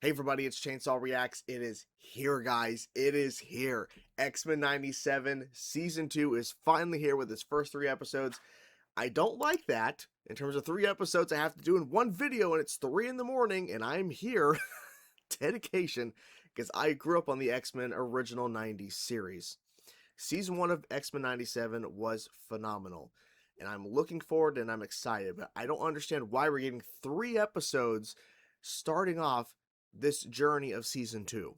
Hey everybody, it's Chainsaw Reacts. It is here, guys. It is here. X-Men 97 Season 2 is finally here with its first 3 episodes. I don't like that. In terms of 3 episodes I have to do in one video, and it's 3 in the morning, and I'm here. Dedication, because I grew up on the X-Men original 90s series. Season 1 of X-Men 97 was phenomenal, and I'm looking forward and I'm excited, but I don't understand why we're getting 3 episodes starting off this journey of Season 2.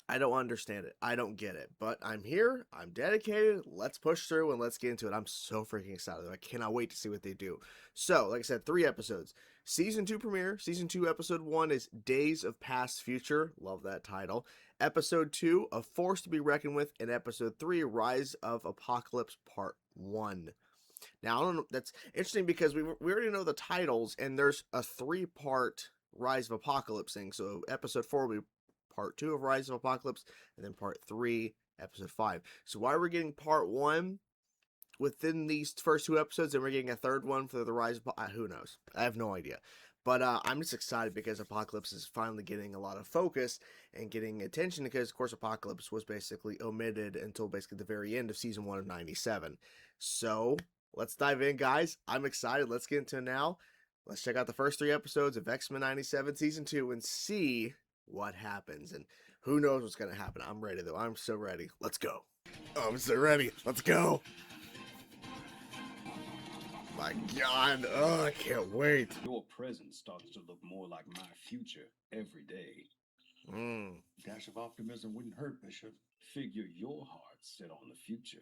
I don't understand it. I don't get it. But I'm here. I'm dedicated. Let's push through and let's get into it. I'm so freaking excited. I cannot wait to see what they do. So, like I said, 3 episodes. Season 2 premiere. Season 2, Episode 1 is Days of Past Future. Love that title. Episode 2, A Force to be Reckoned With. And Episode 3, Rise of Apocalypse Part 1. Now, I don't know. That's interesting because we already know the titles, and there's a 3-part Rise of Apocalypse thing. So Episode 4 will be Part 2 of Rise of Apocalypse, and then Part 3, Episode 5. So why we're getting Part 1 within these first 2 episodes, and we're getting a third one for the Rise of who knows? I have no idea. But I'm just excited because Apocalypse is finally getting a lot of focus and getting attention because, of course, Apocalypse was basically omitted until basically the very end of Season 1 of 97. So let's dive in, guys. I'm excited. Let's get into it now. Let's check out the first 3 episodes of X-Men 97 Season 2 and see what happens. And who knows what's going to happen. I'm ready, though. I'm so ready. Let's go. Oh, I'm so ready. Let's go. My God. Oh, I can't wait. Your present starts to look more like my future every day. Dash of optimism wouldn't hurt, Bishop. Figure your heart's set on the future.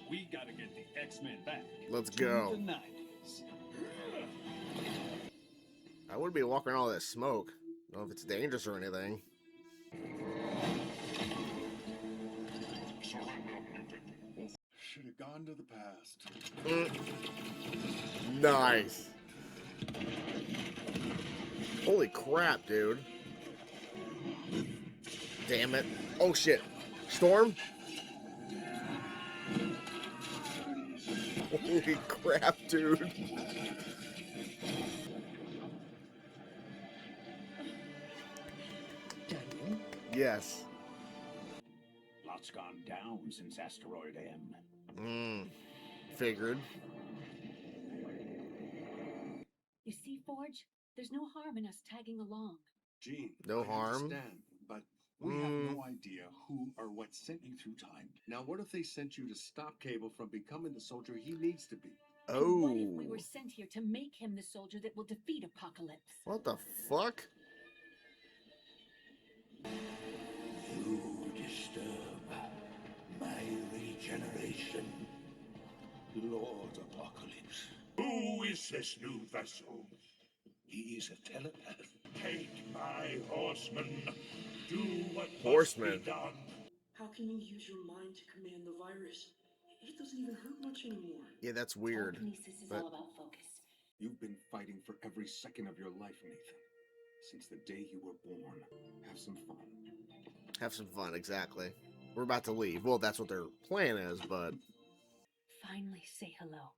We gotta get the X-Men back. Let's to go. The 90s. I wouldn't be walking all that smoke. I don't know if it's dangerous or anything. Should have gone to the past. Nice. Holy crap, dude. Damn it. Oh, shit. Storm? Holy crap, dude. Yes. Lots gone down since Asteroid M. Figured. You see, Forge, there's no harm in us tagging along. Jean, No I harm. understand, but we have no idea who or what sent you through time. Now, what if they sent you to stop Cable from becoming the soldier he needs to be? And what if we were sent here to make him the soldier that will defeat Apocalypse? What the fuck? You disturb my regeneration, Lord Apocalypse. Who is this new vessel? He is a telepath. Take my horseman. Do what Horseman. must be done. How can you use your mind to command the virus? It doesn't even hurt much anymore. Yeah, that's weird. Telekinesis is but- all about focus. You've been fighting for every second of your life, Nathan. Since the day you were born. Have some fun. Have some fun, exactly. We're about to leave. Well, that's what their plan is, but... Finally say hello.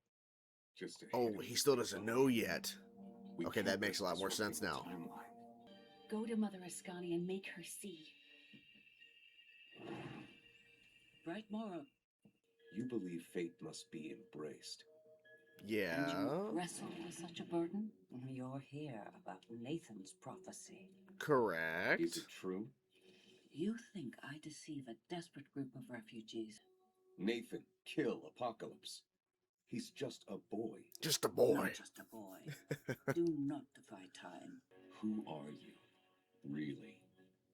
Just to Oh, hit he him still with the doesn't phone. know yet. We Okay, can't that makes a lot let more this sense work now. in the timeline. Go to Mother Ascani and make her see. Bright morrow. You believe fate must be embraced. Yeah. And you wrestle with such a burden? You're here about Nathan's prophecy. Correct. Is it true? You think I deceive a desperate group of refugees? Nathan, kill Apocalypse. He's just a boy. Just a boy. Not just a boy. Do not defy time. Who are you, really?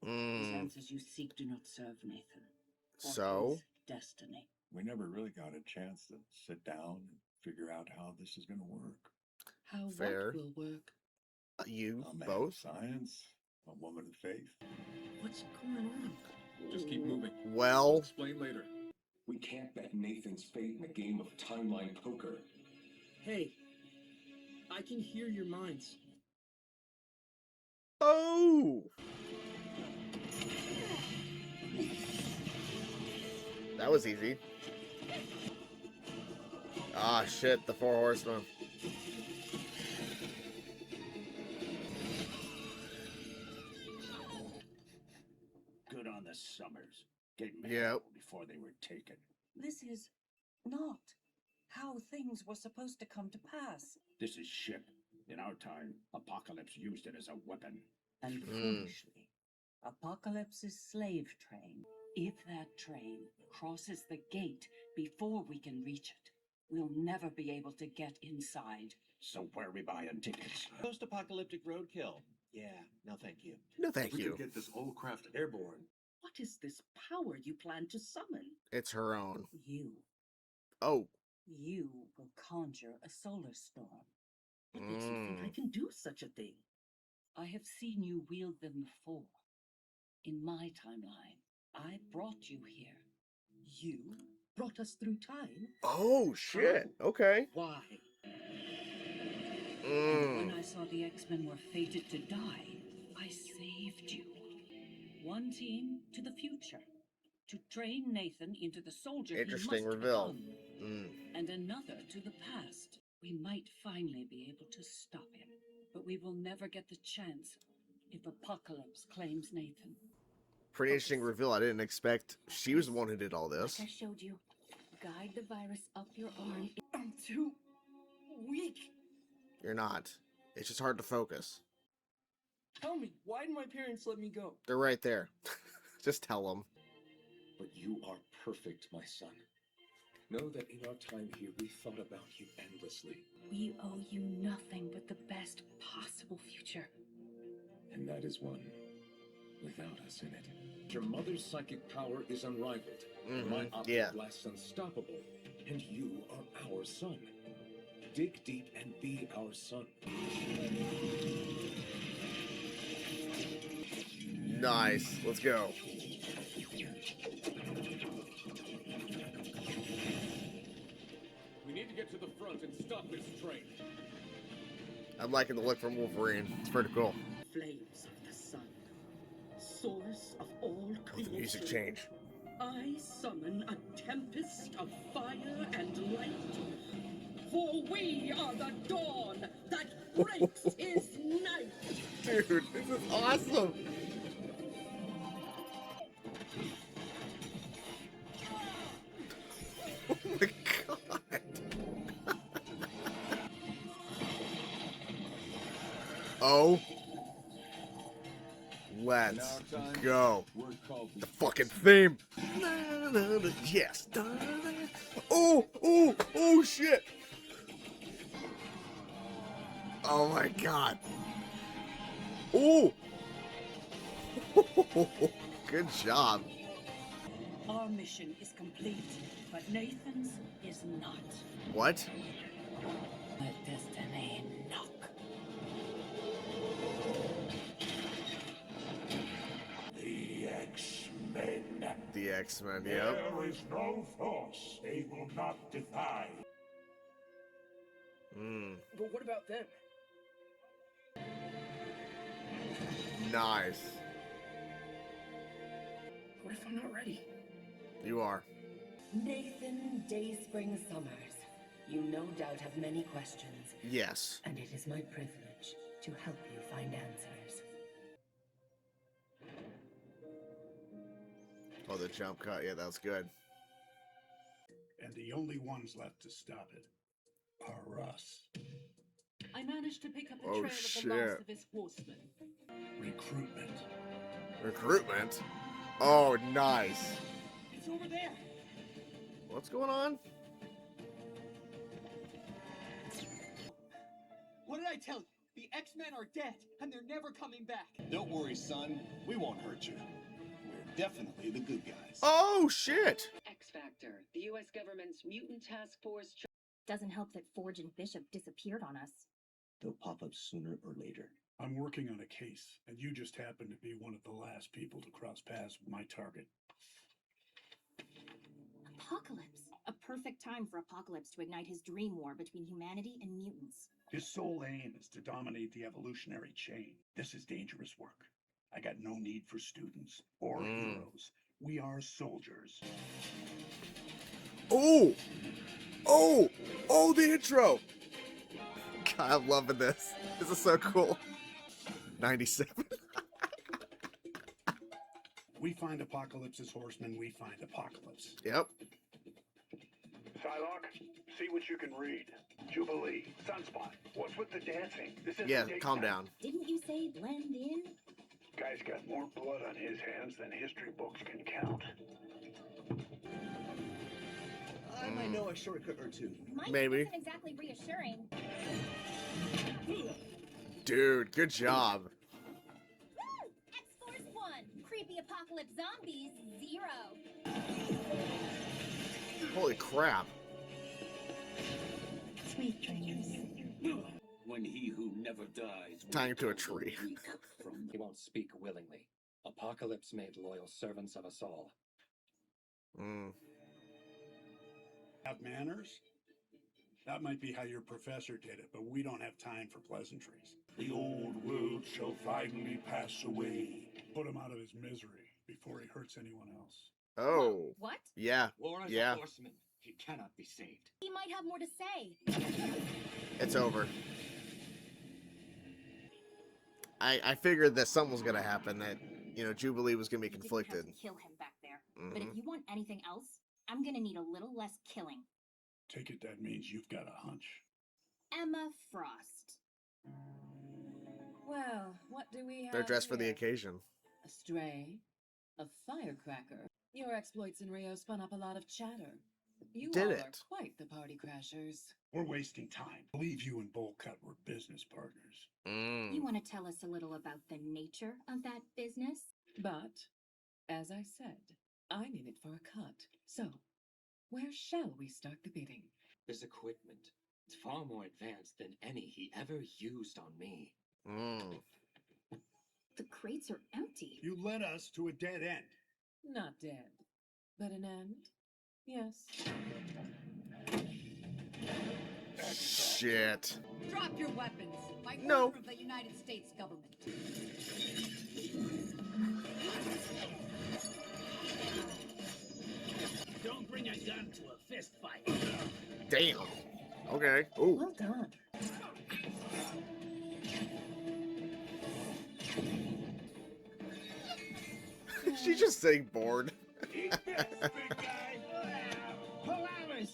These answers you seek do not serve Nathan. Or So? his destiny. We never really got a chance to sit down and figure out how this is going to work. How Fair. what will work? You, A man both? of science, a woman of faith. What's going on? Just keep moving. Well, Explain later. We can't bet Nathan's fate in a game of timeline poker. Hey, I can hear your minds. oh! That was easy. Ah, shit, the 4 horsemen. the Summers. Gave them Yep. hell before they were taken. This is not how things were supposed to come to pass. This is ship. In our time, Apocalypse used it as a weapon. And foolishly, Apocalypse's slave train. If that train crosses the gate before we can reach it, we'll never be able to get inside. So where are we buying tickets? Post-apocalyptic roadkill. Yeah, no thank you. No, thank We you. could get this whole craft airborne. What is this power you plan to summon? It's her own. You Oh. will conjure a solar storm. What makes you think I can do such a thing? I have seen you wield them before. In my timeline, I brought you here. You brought us through time? Oh, shit. Okay. Why? And when I saw the X-Men were fated to die, I saved you. One team to the future, to train Nathan into the soldier Interesting he must reveal. become. And another to the past. We might finally be able to stop him, but we will never get the chance if Apocalypse claims Nathan. Pretty interesting reveal. I didn't expect she was the one who did all this. Like I showed you, guide the virus up your arm. I'm too weak. You're not. It's just hard to focus. Tell me, why did my parents let me go? They're right there. Just tell them. But you are perfect, my son. Know that in our time here, we thought about you endlessly. We owe you nothing but the best possible future. And that is one without us in it. Your mother's psychic power is unrivaled. My optic blast's unstoppable. And you are our son. Dig deep and be our son. Nice. Let's go. We need to get to the front and stop this train. I'm liking the look from Wolverine. It's pretty cool. Flames of the sun, source of all Oh, the creation. music change. I summon a tempest of fire and light. For we are the dawn that breaks his night. Dude, this is awesome. Oh my god. Oh. Let's go. The fucking theme. Yes. Oh, oh, oh shit. Oh my god. Oh. Good job. Our mission is complete, but Nathan's is not. What? Let destiny knock. The X-Men. The X-Men, yep. There is no force they will not defy. But what about them? Nice. What if I'm not ready? You are. Nathan Dayspring Summers, you no doubt have many questions, Yes. and it is my privilege to help you find answers. Oh, the jump cut. Yeah, that was good. And the only ones left to stop it are us. I managed to pick up the Oh, trail of the shit. last of his horsemen. Recruitment. Recruitment? Oh, nice. It's over there. What's going on? What did I tell you? The X-Men are dead, and they're never coming back. Don't worry, son. We won't hurt you. We're definitely the good guys. Oh, shit. X-Factor, the U.S. government's mutant task force. Doesn't help that Forge and Bishop disappeared on us. They'll pop up sooner or later. I'm working on a case, and you just happen to be one of the last people to cross paths with my target. Apocalypse. A perfect time for Apocalypse to ignite his dream war between humanity and mutants. His sole aim is to dominate the evolutionary chain. This is dangerous work. I got no need for students or heroes. We are soldiers. Oh. Oh. Oh, the intro. God, I'm loving this. This is so cool. 97. We We find Apocalypse's horsemen, we find Apocalypse. Yep. Psylocke, see what you can read. Jubilee, Sunspot, what's with the dancing? This isn't Yeah, date calm night. down. Didn't you say blend in? Guy's got more blood on his hands than history books can count. I might know a shortcut or two. Mike Maybe. isn't exactly reassuring. Dude, good job. Woo! X-Force 1. Creepy apocalypse zombies 0. Holy crap. Sweet dreams. When he who never dies will Tying him to a go tree. weak from He won't speak willingly. Apocalypse made loyal servants of us all. Mm. Have manners? That might be how your professor did it, but we don't have time for pleasantries. The old world shall finally pass away. Put him out of his misery before he hurts anyone else. Oh. What? Yeah. Laura's Yeah. a horseman. He cannot be saved. He might have more to say. It's over. I figured that something was gonna happen, that, you know, Jubilee was gonna be You didn't conflicted. have to kill him back there. But Mhm. if you want anything else, I'm gonna need a little less killing. Take it that means you've got a hunch. Emma Frost. Well, what do we have? They're dressed for the here? occasion. A stray, a firecracker. Your exploits in Rio spun up a lot of chatter. You Did all it? are quite the party crashers. We're wasting time. I believe you and Bullcut were business partners. You want to tell us a little about the nature of that business? But, as I said, I'm in it for a cut. So, where shall we start the bidding? His equipment. It's far more advanced than any he ever used on me. Mm. The crates are empty. You led us to a dead end. Not dead, but an end? Yes. Shit. Drop your weapons by No. order of the United States government. Don't bring a gun to a fist fight. Damn. Okay. Ooh. Well done. She's just saying bored. Polaris!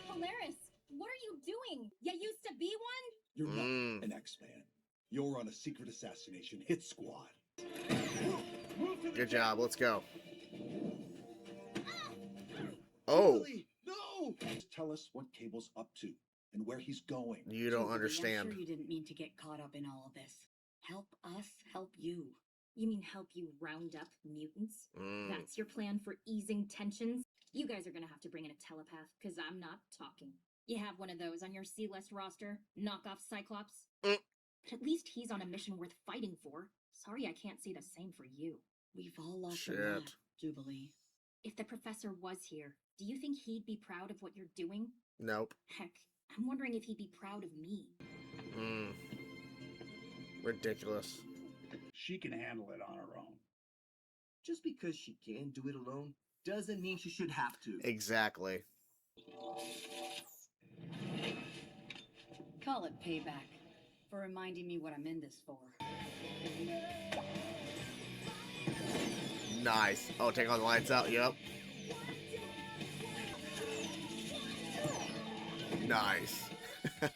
Polaris, what are you doing? You used to be one? You're not Mm. an X-Man. You're on a secret assassination hit squad. Good job. Let's go. Oh. Really? No! Just tell us what Cable's up to and where he's going. You don't Jubilee, understand. I'm sure you didn't mean to get caught up in all of this. Help us help you. You mean help you round up mutants? Mm. That's your plan for easing tensions? You guys are gonna have to bring in a telepath, because I'm not talking. You have one of those on your C-list roster? Knock off Cyclops? Mm. But at least he's on a mission worth fighting for. Sorry I can't say the same for you. We've all lost a Shit. lot, Jubilee. If the professor was here, do you think he'd be proud of what you're doing? Nope. Heck, I'm wondering if he'd be proud of me. Mm. Ridiculous. She can handle it on her own. Just because she can do it alone doesn't mean she should have to. Exactly. Call it payback for reminding me what I'm in this for. Nice. Oh, take all the lights out. Yep. Nice. I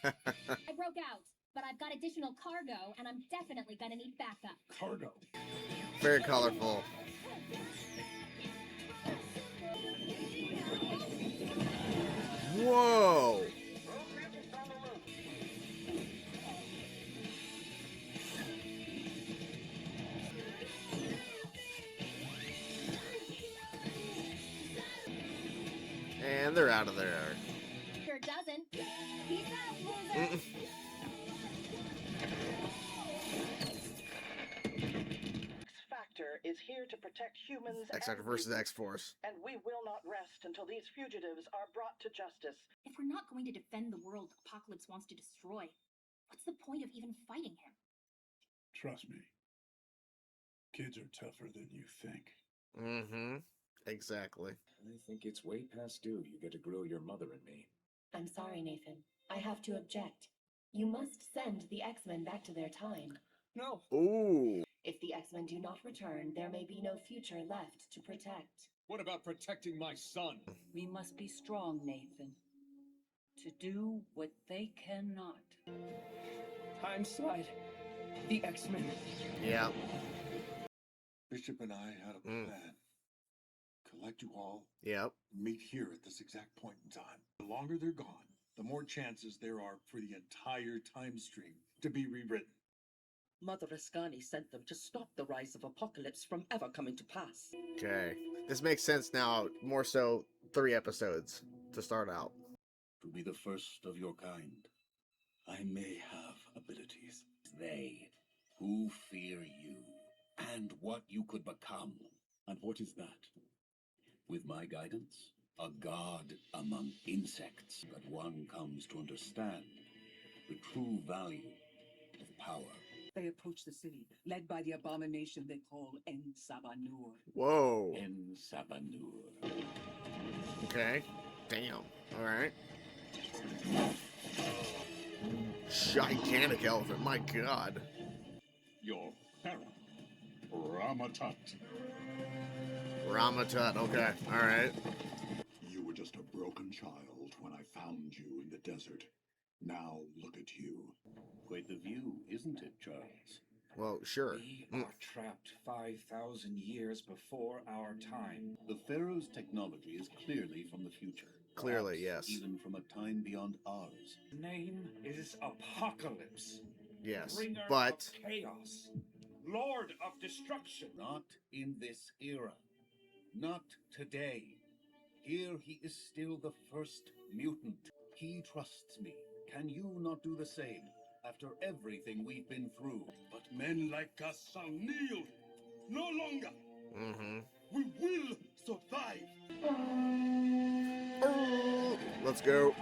broke out, but I've got additional cargo, and I'm definitely gonna need backup. Cargo. Very colorful. Whoa. And they're out of there. Sure doesn't. Peace out, loser. Mm-mm. X-Factor is here to protect humans X-Factor and versus mutants, X-Force. and we will not rest until these fugitives are brought to justice. If we're not going to defend the world Apocalypse wants to destroy, what's the point of even fighting him? Trust me. Kids are tougher than you think. Mm-hmm. Exactly. I think it's way past due you get to grill your mother and me. I'm sorry, Nathan. I have to object. You must send the X-Men back to their time. No. Ooh. If the X-Men do not return, there may be no future left to protect. What about protecting my son? We must be strong, Nathan, to do what they cannot. Time slide. The X-Men. Yeah. Bishop and I had a plan. Collect you all. Yep. Meet here at this exact point in time. The longer they're gone, the more chances there are for the entire time stream to be rewritten. Mother Ascani sent them to stop the rise of Apocalypse from ever coming to pass. Okay. This makes sense now, more so 3 episodes to start out. To be the first of your kind, I may have abilities. They who fear you and what you could become. And what is that? With my guidance, a god among insects. But one comes to understand the true value of power. They approach the city, led by the abomination they call En-Sabanur. Whoa. En-Sabanur. Okay. Damn. Alright. Gigantic elephant, my god. Your parent, Ramatut. Ramatut, okay. Alright. You were just a broken child when I found you in the desert. Now look at you. Quite the view, isn't it, Charles? Well, sure. We are trapped 5,000 years before our time. The Pharaoh's technology is clearly from the future. Clearly, Perhaps yes. even from a time beyond ours. His name is Apocalypse. Yes, Bringer but... of chaos. Lord of destruction. Not in this era. Not today. Here he is still the first mutant. He trusts me. Can you not do the same? After everything we've been through. But men like us shall kneel no longer. Mm-hmm. We will survive. Let's go.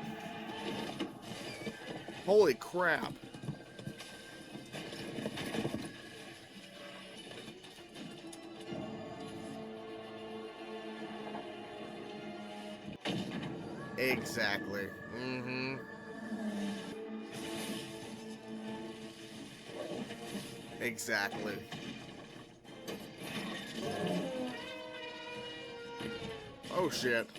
Holy crap. Exactly. Mm-hmm. Exactly. Oh shit.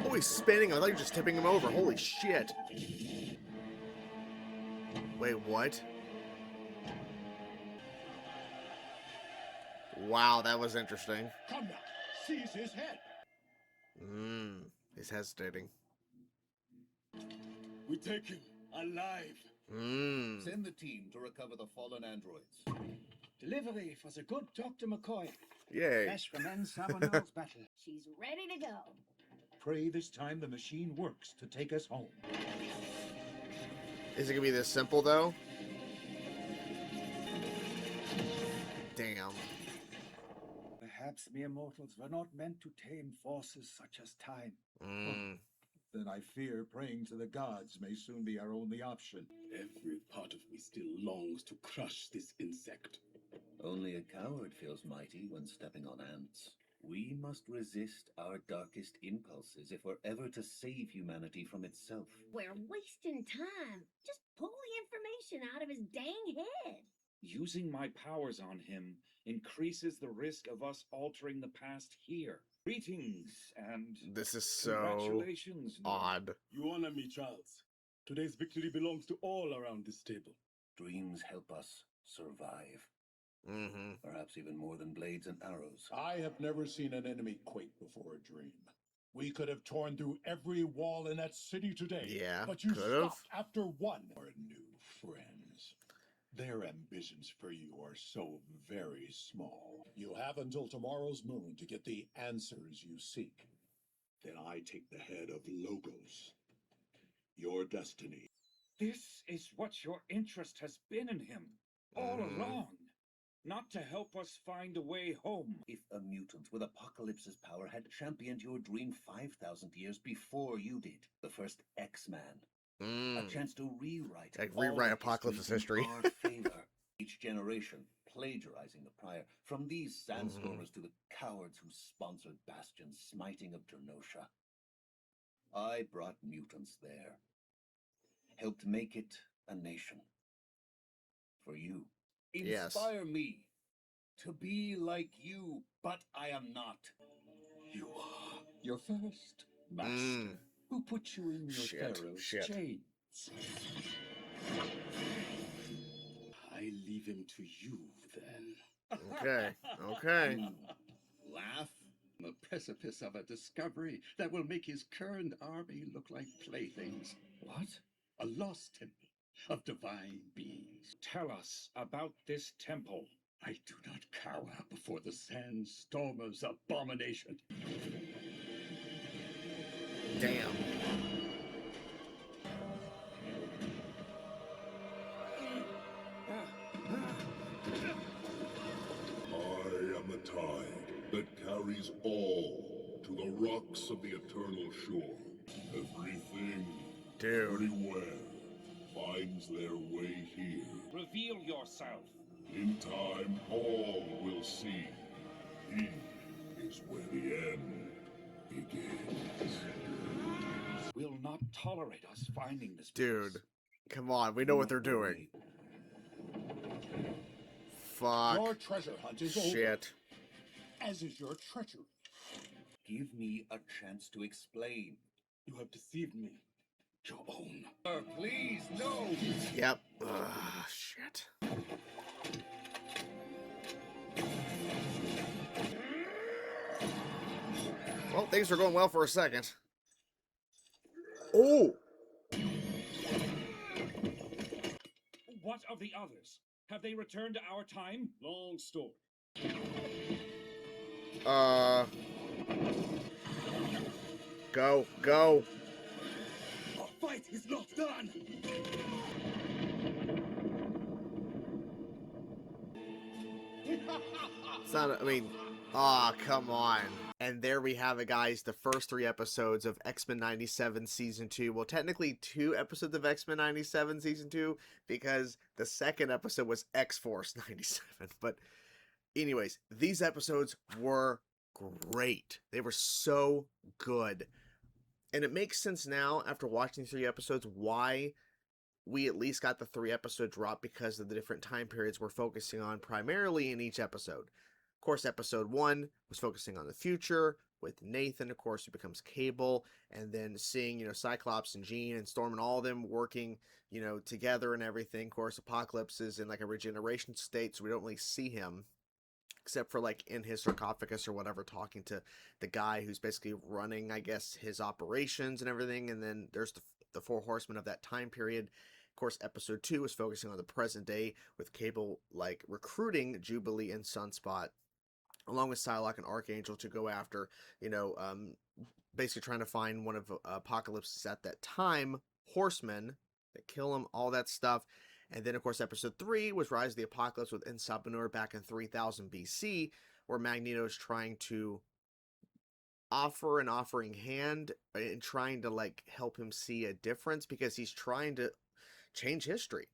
Oh, he's spinning. I thought you were just tipping him over. Holy shit. Wait, what? Wow, that was interesting. Come now, seize his head. He's hesitating. We take him alive. Send the team to recover the fallen androids. Delivery for the good Dr. McCoy. Yay. Fresh from En-Sabanur's battle. She's ready to go. Pray this time the machine works to take us home. Is it gonna be this simple, though? Damn. Perhaps mere mortals were not meant to tame forces such as time. Then I fear praying to the gods may soon be our only option. Every part of me still longs to crush this insect. Only a coward feels mighty when stepping on ants. We must resist our darkest impulses if we're ever to save humanity from itself. We're wasting time. Just pull the information out of his dang head. Using my powers on him increases the risk of us altering the past here. Greetings and This is so congratulations. odd. You honor me, Charles. Today's victory belongs to all around this table. Dreams help us survive. Mm-hmm. Perhaps even more than blades and arrows. I have never seen an enemy quake before a dream. We could have torn through every wall in that city today. Yeah, but you could've. stopped after one. Our new friends. Their ambitions for you are so very small. You have until tomorrow's moon to get the answers you seek. Then I take the head of Logos. Your destiny. This is what your interest has been in him all along. Not to help us find a way home. If a mutant with Apocalypse's power had championed your dream 5,000 years before you did, the first X-Man, a chance to rewrite Rewrite Apocalypse's history. in our favor. Each generation plagiarizing the prior, from these sandstormers to the cowards who sponsored Bastion's smiting of Genosha. I brought mutants there, helped make it a nation. For you. Yes. Inspire me to be like you, but I am not. You are your first master, who put you in your pharaoh's chains. I leave him to you, then. Okay, okay. Laugh on the precipice of a discovery that will make his current army look like playthings. What? A lost temple of divine beings. Tell us about this temple. I do not cower before the sandstormer's abomination. Damn. I am the tide that carries all to the rocks of the eternal shore. Everything, everywhere, finds their way here. Reveal yourself. In time, all will see. He is where the end begins. Will not tolerate us finding this Dude, come on. We know what they're doing. Fuck. Your treasure hunt is Shit. over, as is your treachery. Give me a chance to explain. You have deceived me. Your own. Sir, please, no! Yep. Shit. Well, things are going well for a second. Oh! What of the others? Have they returned to our time? Long story. Go, go. Our fight is not done! It's not, I mean, aw, come on. And there we have it, guys. The first 3 episodes of X-Men 97 Season 2. Well, technically 2 episodes of X-Men 97 Season 2, because the second episode was X-Force 97. But anyways, these episodes were great. They were so good. And it makes sense now, after watching 3 episodes, why we at least got the 3-episode drop, because of the different time periods we're focusing on primarily in each episode. Of course, episode 1 was focusing on the future with Nathan, of course, who becomes Cable, and then seeing, you know, Cyclops and Jean and Storm and all of them working, you know, together and everything. Of course, Apocalypse is in like a regeneration state, so we don't really see him, except for like in his sarcophagus or whatever, talking to the guy who's basically running, I guess, his operations and everything. And then there's the 4 horsemen of that time period. Of course, episode 2 is focusing on the present day with Cable like recruiting Jubilee and Sunspot, along with Psylocke and Archangel, to go after, you know, basically trying to find one of Apocalypse's at that time horsemen that kill him, all that stuff. And then, of course, episode 3 was Rise of the Apocalypse with Insabanur back in 3000 BC, where Magneto is trying to offer an offering hand and trying to, like, help him see a difference, because he's trying to change history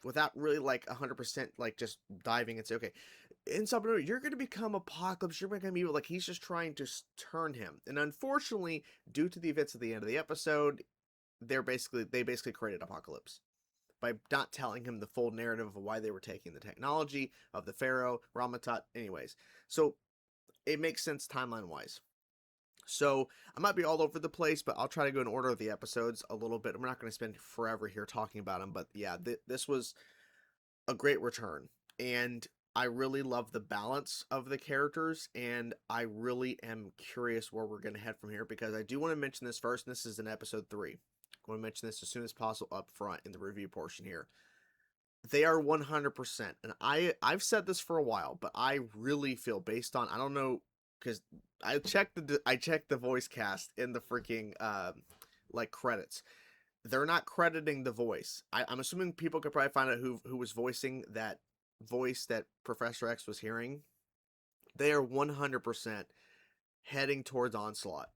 without really, like, 100%, like, just diving and say, okay, Insabanur, you're going to become Apocalypse, you're going to be evil. Like, he's just trying to turn him. And unfortunately, due to the events at the end of the episode, they basically created Apocalypse by not telling him the full narrative of why they were taking the technology of the Pharaoh, Ramatat, anyways. So, it makes sense timeline-wise. So, I might be all over the place, but I'll try to go in order of the episodes a little bit. We're not going to spend forever here talking about them, but yeah, this was a great return. And I really love the balance of the characters, and I really am curious where we're going to head from here, because I do want to mention this first, and this is in episode 3. I want to mention this as soon as possible up front in the review portion here. They are 100%, and I've said this for a while, but I really feel, based on, I don't know, because I checked the voice cast in the freaking like credits. They're not crediting the voice. I'm assuming people could probably find out who was voicing that voice that Professor X was hearing. They are 100% heading towards Onslaught.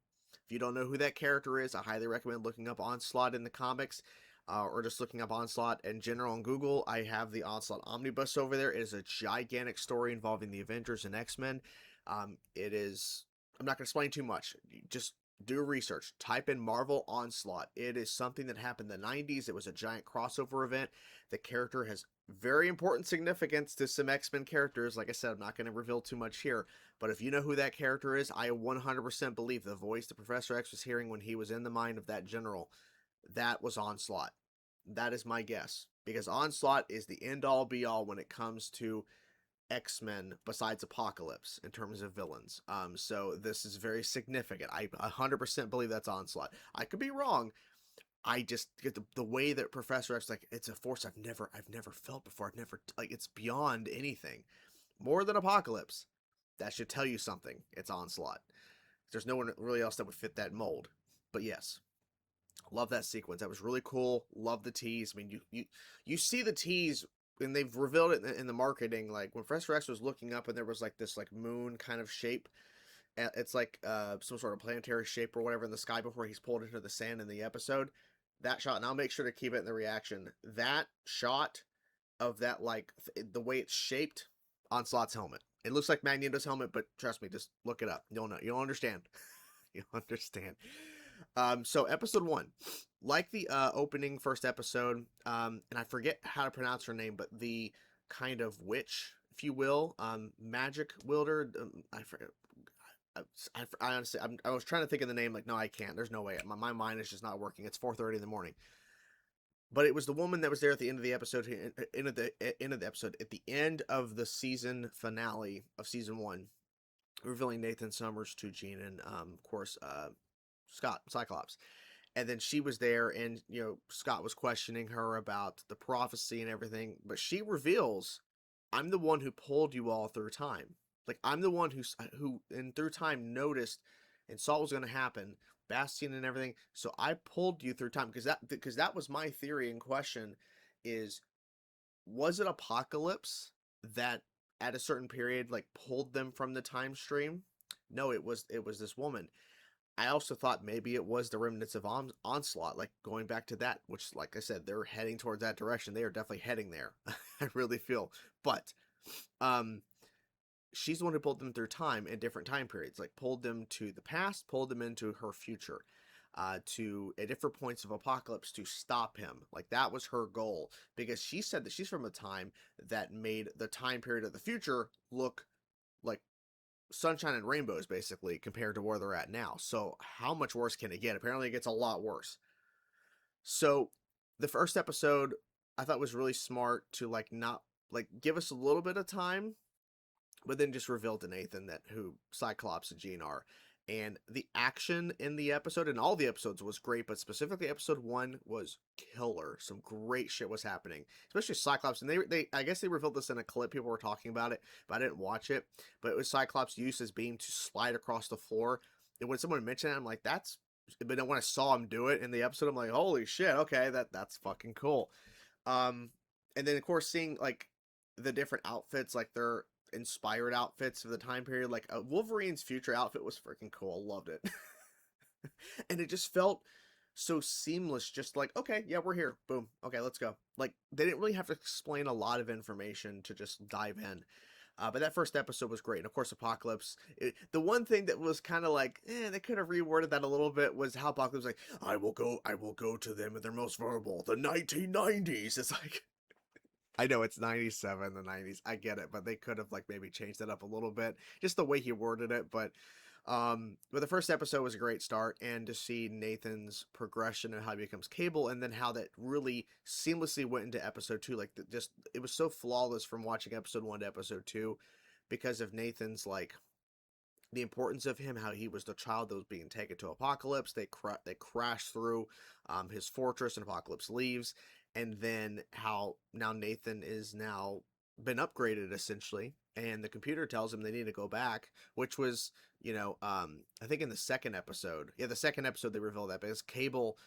If you don't know who that character is, I highly recommend looking up Onslaught in the comics, or just looking up Onslaught in general on Google. I have the Onslaught Omnibus over there. It is a gigantic story involving the Avengers and X-Men. It is, I'm not going to explain too much. Just do research. Type in Marvel Onslaught. It is something that happened in the 90s. It was a giant crossover event. The character has very important significance to some X-Men characters. Like I said, I'm not going to reveal too much here, but if you know who that character is, I 100% believe the voice that Professor X was hearing when he was in the mind of that general, that was Onslaught. That is my guess, because Onslaught is the end-all be-all when it comes to X-Men besides Apocalypse in terms of villains. So this is very significant. I 100% believe that's Onslaught. I could be wrong. I just get the way that Professor X, like, it's a force I've never felt before. I've never, like, it's beyond anything. More than Apocalypse. That should tell you something. It's Onslaught. There's no one really else that would fit that mold. But yes, love that sequence. That was really cool. Love the tease. I mean, you see the tease, and they've revealed it in the marketing. Like when Professor X was looking up, and there was like this like moon kind of shape. It's like some sort of planetary shape or whatever in the sky before he's pulled into the sand in the episode. That shot, and I'll make sure to keep it in the reaction. That shot of that, like the way it's shaped, Onslaught's helmet. It looks like Magneto's helmet, but trust me, just look it up. You'll know. You'll understand. You'll understand. So episode 1, like the opening first episode, and I forget how to pronounce her name, but the kind of witch, if you will, magic wielder. I forget. I honestly, I was trying to think of the name. Like, no, I can't. There's no way. My mind is just not working. It's 4:30 in the morning. But it was the woman that was there at the end of the episode. End of the episode, at the end of the season finale of season 1, revealing Nathan Summers to Jean and, of course, Scott, Cyclops. And then she was there, and Scott was questioning her about the prophecy and everything. But she reveals, "I'm the one who pulled you all through time. Like, I'm the one who in through time noticed and saw what was going to happen, Bastion and everything. So I pulled you through time," because that was my theory in question. Was it Apocalypse that at a certain period like pulled them from the time stream? No, it was this woman. I also thought maybe it was the remnants of Onslaught, like going back to that, which, like I said, they're heading towards that direction. They are definitely heading there. I really feel. But she's the one who pulled them through time in different time periods, like pulled them to the past, pulled them into her future, to at different points of Apocalypse to stop him. Like, that was her goal, because she said that she's from a time that made the time period of the future look like sunshine and rainbows, basically, compared to where they're at now. So how much worse can it get? Apparently it gets a lot worse. So the first episode I thought was really smart to not give us a little bit of time, but then just reveal to Nathan that who Cyclops and Jean are. And the action in the episode, and all the episodes, was great, but specifically episode 1 was killer. Some great shit was happening, especially Cyclops. And they I guess they revealed this in a clip. People were talking about it, but I didn't watch it. But it was Cyclops' use his beam to slide across the floor. And when someone mentioned it, I'm like, that's... But then when I saw him do it in the episode, I'm like, holy shit, okay, that's fucking cool. And then, of course, seeing, the different outfits, their inspired outfits of the time period, Wolverine's future outfit was freaking cool. I loved it. And it just felt so seamless, just okay, yeah, we're here, boom, okay, let's go. They didn't really have to explain a lot of information to just dive in. But that first episode was great. And of course, Apocalypse, the one thing that was kind of they could have reworded that a little bit, was how Apocalypse was I will go to them at their most vulnerable, the 1990s. It's I know it's 97, the 90s. I get it, but they could have maybe changed that up a little bit, just the way he worded it. But the first episode was a great start, and to see Nathan's progression and how he becomes Cable, and then how that really seamlessly went into episode 2. It was so flawless from watching episode 1 to episode 2, because of Nathan's the importance of him, how he was the child that was being taken to Apocalypse. They crash through his fortress, and Apocalypse leaves. And then how now Nathan is now been upgraded, essentially, and the computer tells him they need to go back, which was, I think in the second episode. Yeah, the second episode they reveal that, because Cable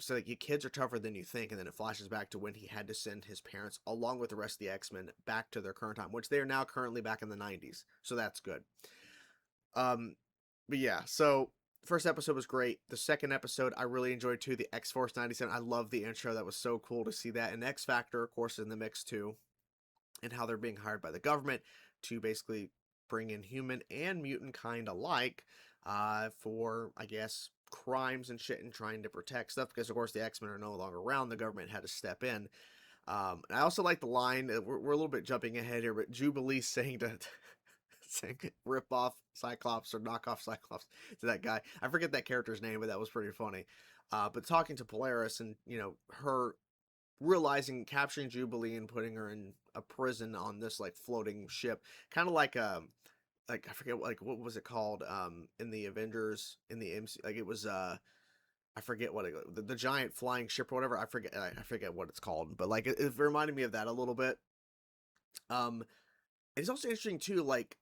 said, your kids are tougher than you think, and then it flashes back to when he had to send his parents, along with the rest of the X-Men, back to their current time, which they are now currently back in the 90s. So that's good. But yeah, so... First episode was great. The second episode I really enjoyed too. The X-Force 97. I love the intro. That was so cool to see that. And X-Factor, of course, in the mix too. And how they're being hired by the government to basically bring in human and mutant kind alike. for, I guess, crimes and shit and trying to protect stuff because, of course, the X-Men are no longer around. The government had to step in. And I also like the line, we're a little bit jumping ahead here, but Jubilee saying to saying rip off Cyclops or knock off Cyclops to that guy. I forget that character's name, but that was pretty funny. But talking to Polaris and, you know, her realizing capturing Jubilee and putting her in a prison on this like floating ship, kind of like I forget what was it called in the Avengers in the MC, like it was I forget what the giant flying ship or whatever. I forget what it's called, but like it reminded me of that a little bit. It's also interesting too, like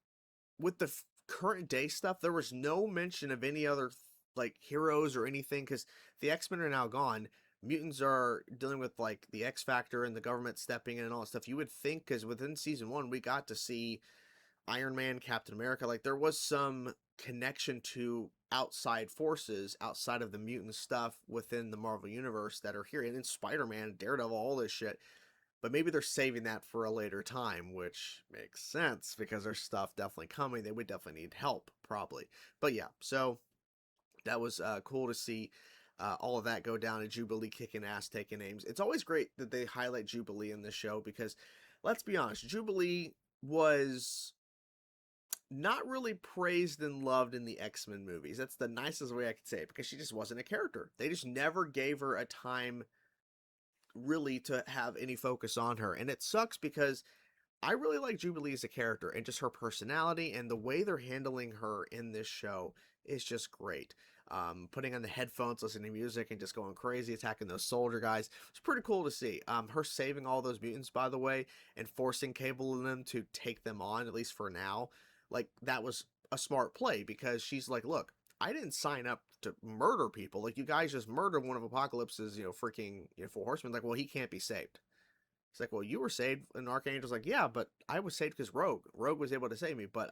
with the current day stuff, there was no mention of any other like heroes or anything because the X-Men are now gone. Mutants are dealing with like the X Factor and the government stepping in and all that stuff. You would think because within season 1 we got to see Iron Man, Captain America, like there was some connection to outside forces outside of the mutant stuff within the Marvel universe that are here, and then Spider-Man, Daredevil, all this shit. But maybe they're saving that for a later time, which makes sense because there's stuff definitely coming. They would definitely need help, probably. But yeah, so that was cool to see all of that go down, and Jubilee kicking ass, taking names. It's always great that they highlight Jubilee in this show because, let's be honest, Jubilee was not really praised and loved in the X-Men movies. That's the nicest way I could say it, because she just wasn't a character. They just never gave her a time really to have any focus on her. And it sucks because I really like Jubilee as a character, and just her personality and the way they're handling her in this show is just great. Putting on the headphones, listening to music, and just going crazy, attacking those soldier guys. It's pretty cool to see. Her saving all those mutants, by the way, and forcing Cable and them to take them on, at least for now. Like, that was a smart play, because she's like, look, I didn't sign up to murder people. Like, you guys just murdered one of Apocalypse's, freaking, Four Horsemen. Like, well, he can't be saved. It's like, well, you were saved. And Archangel's like, yeah, but I was saved because Rogue was able to save me. But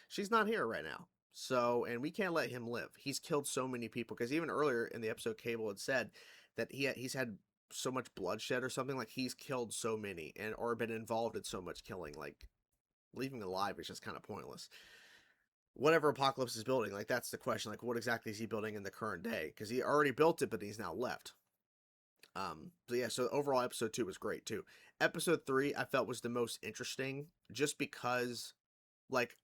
she's not here right now. So, and we can't let him live. He's killed so many people. Because even earlier in the episode, Cable had said that he's had so much bloodshed or something. Like, he's killed so many or been involved in so much killing. Like, leaving alive is just kind of pointless. Whatever Apocalypse is building, like, that's the question. Like, what exactly is he building in the current day? Because he already built it, but he's now left. So yeah, so overall episode 2 was great too. Episode 3 I felt was the most interesting, just because, like,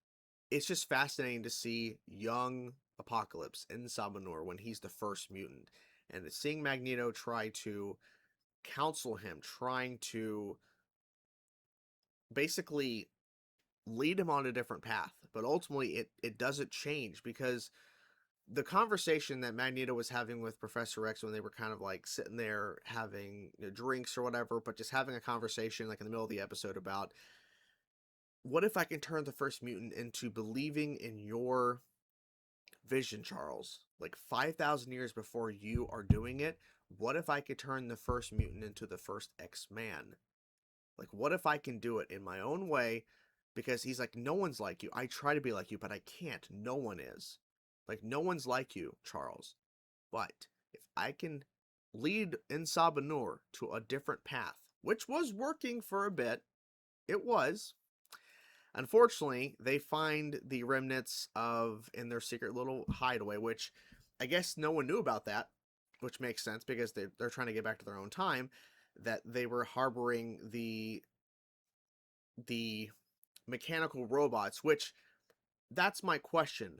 it's just fascinating to see young Apocalypse in Sabanur when he's the first mutant, and seeing Magneto try to counsel him, trying to basically lead him on a different path, but ultimately it doesn't change, because the conversation that Magneto was having with Professor X when they were kind of like sitting there having drinks or whatever, but just having a conversation like in the middle of the episode about, what if I can turn the first mutant into believing in your vision, Charles? Like 5,000 years before you are doing it, what if I could turn the first mutant into the first X-Man? Like, what if I can do it in my own way? Because he's like, no one's like you. I try to be like you, but I can't. No one is. Like, no one's like you, Charles. But if I can lead in Sabanur to a different path, which was working for a bit, it was. Unfortunately, they find the remnants in their secret little hideaway, which I guess no one knew about that, which makes sense because they're trying to get back to their own time, that they were harboring the mechanical robots, which, that's my question.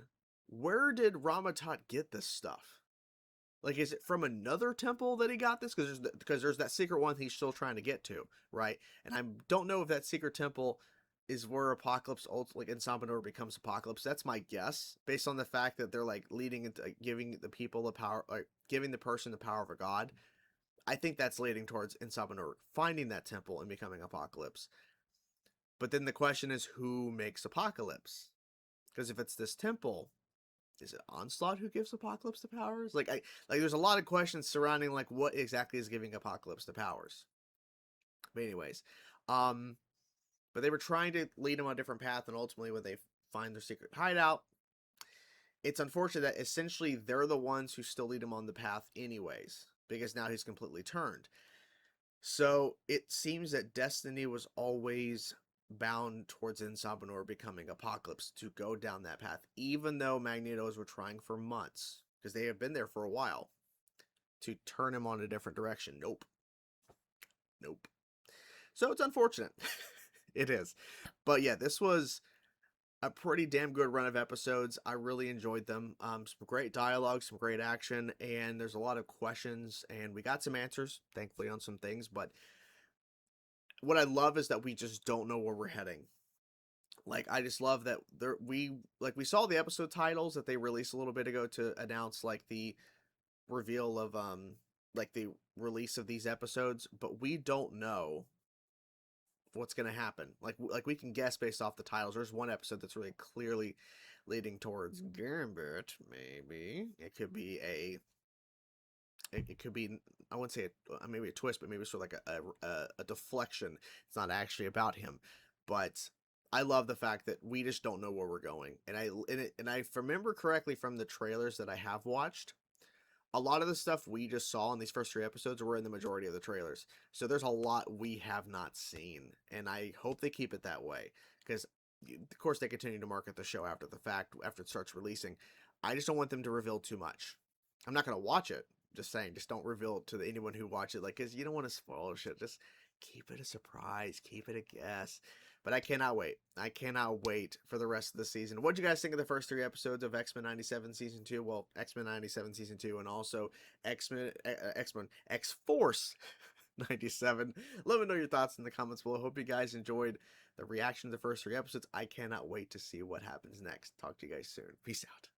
Where did Ramatat get this stuff? Like, is it from another temple that he got this? Because there's that secret one he's still trying to get to, right? And I don't know if that secret temple is where Apocalypse, like in Sabanur, becomes Apocalypse. That's my guess, based on the fact that they're like leading into giving the people the power, like giving the person the power of a god. I think that's leading towards in Sabanur finding that temple and becoming Apocalypse. But then the question is, who makes Apocalypse? Because if it's this temple, is it Onslaught who gives Apocalypse the powers? Like there's a lot of questions surrounding like what exactly is giving Apocalypse the powers. But anyways, but they were trying to lead him on a different path, and ultimately when they find their secret hideout, it's unfortunate that essentially they're the ones who still lead him on the path anyways, because now he's completely turned. So it seems that destiny was always bound towards Insabanor becoming Apocalypse to go down that path, even though Magnetos were trying for months, because they have been there for a while, to turn him on a different direction. Nope. Nope. So it's unfortunate. It is. But yeah, this was a pretty damn good run of episodes. I really enjoyed them. Some great dialogue, some great action, and there's a lot of questions, and we got some answers, thankfully, on some things, but what I love is that we just don't know where we're heading. Like, I just love that we saw the episode titles that they released a little bit ago to announce, like, the reveal of, like, the release of these episodes, but we don't know what's going to happen. Like we can guess based off the titles. There's one episode that's really clearly leading towards Gambit, maybe. It could be I wouldn't say maybe a twist, but maybe sort of like a deflection. It's not actually about him, but I love the fact that we just don't know where we're going. And I remember correctly from the trailers that I have watched, a lot of the stuff we just saw in these first 3 episodes were in the majority of the trailers. So there's a lot we have not seen, and I hope they keep it that way, because of course they continue to market the show after the fact, after it starts releasing. I just don't want them to reveal too much. I'm not going to watch it. Just saying, just don't reveal it to anyone who watches it, like, because you don't want to spoil shit. Just keep it a surprise, keep it a guess. But I cannot wait. I cannot wait for the rest of the season. What do you guys think of the first 3 episodes of X-Men 97 Season 2? Well, X-Men 97 Season 2, and also X-Force 97. Let me know your thoughts in the comments below. Hope you guys enjoyed the reaction to the first 3 episodes. I cannot wait to see what happens next. Talk to you guys soon. Peace out.